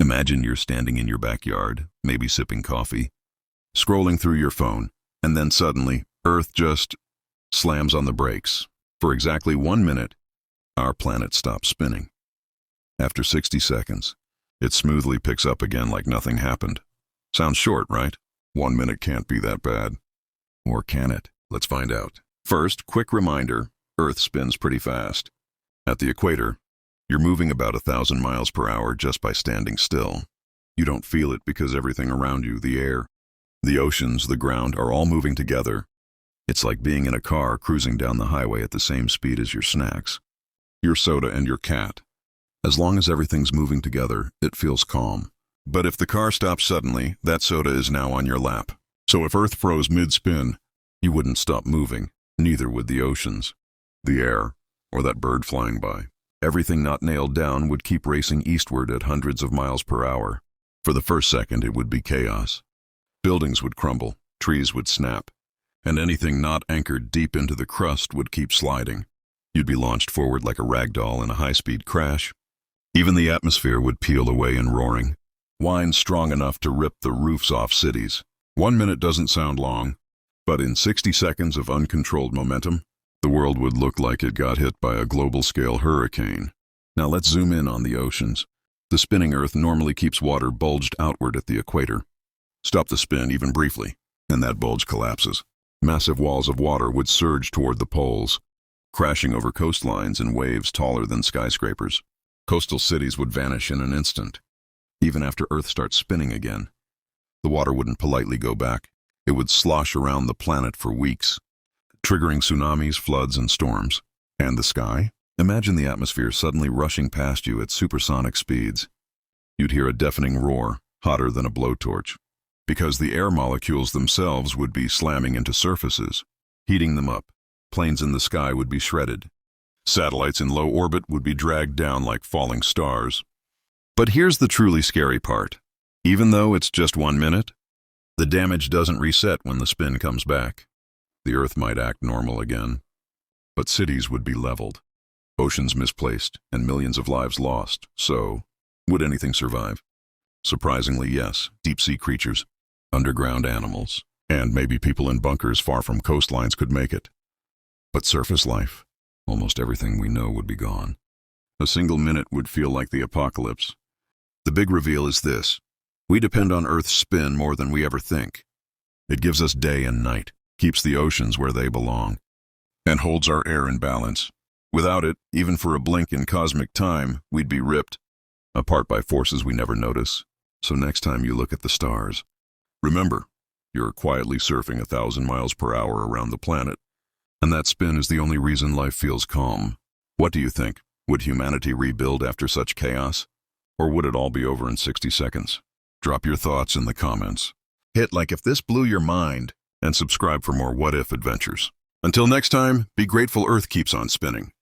Imagine you're standing in your backyard, maybe sipping coffee, scrolling through your phone, and then suddenly, Earth just slams on the brakes. For exactly 1 minute, our planet stops spinning. After 60 seconds, it smoothly picks up again like nothing happened. Sounds short, right? 1 minute can't be that bad. Or can it? Let's find out. First, quick reminder, Earth spins pretty fast. At the equator, you're moving about 1,000 miles per hour just by standing still. You don't feel it because everything around you, the air, the oceans, the ground, are all moving together. It's like being in a car cruising down the highway at the same speed as your snacks, your soda, and your cat. As long as everything's moving together, it feels calm. But if the car stops suddenly, that soda is now on your lap. So if Earth froze mid-spin, you wouldn't stop moving. Neither would the oceans, the air, or that bird flying by. Everything not nailed down would keep racing eastward at hundreds of miles per hour. For the first second, it would be chaos. Buildings would crumble, trees would snap, and anything not anchored deep into the crust would keep sliding. You'd be launched forward like a rag doll in a high-speed crash. Even the atmosphere would peel away in roaring. Winds strong enough to rip the roofs off cities. 1 minute doesn't sound long, but in 60 seconds of uncontrolled momentum, the world would look like it got hit by a global-scale hurricane. Now let's zoom in on the oceans. The spinning Earth normally keeps water bulged outward at the equator. Stop the spin even briefly, and that bulge collapses. Massive walls of water would surge toward the poles, crashing over coastlines in waves taller than skyscrapers. Coastal cities would vanish in an instant. Even after Earth starts spinning again, the water wouldn't politely go back. It would slosh around the planet for weeks, triggering tsunamis, floods, and storms. And the sky? Imagine the atmosphere suddenly rushing past you at supersonic speeds. You'd hear a deafening roar, hotter than a blowtorch, because the air molecules themselves would be slamming into surfaces, heating them up. Planes in the sky would be shredded. Satellites in low orbit would be dragged down like falling stars. But here's the truly scary part. Even though it's just 1 minute, the damage doesn't reset when the spin comes back. The Earth might act normal again, but cities would be leveled, oceans misplaced, and millions of lives lost. So, would anything survive? Surprisingly, yes. Deep-sea creatures, underground animals, and maybe people in bunkers far from coastlines could make it. But surface life, almost everything we know would be gone. A single minute would feel like the apocalypse. The big reveal is this. We depend on Earth's spin more than we ever think. It gives us day and night, keeps the oceans where they belong, and holds our air in balance. Without it, even for a blink in cosmic time, we'd be ripped apart by forces we never notice. So next time you look at the stars, remember, you're quietly surfing 1,000 miles per hour around the planet, and that spin is the only reason life feels calm. What do you think? Would humanity rebuild after such chaos? Or would it all be over in 60 seconds? Drop your thoughts in the comments. Hit like if this blew your mind, and subscribe for more what-if adventures. Until next time, be grateful Earth keeps on spinning.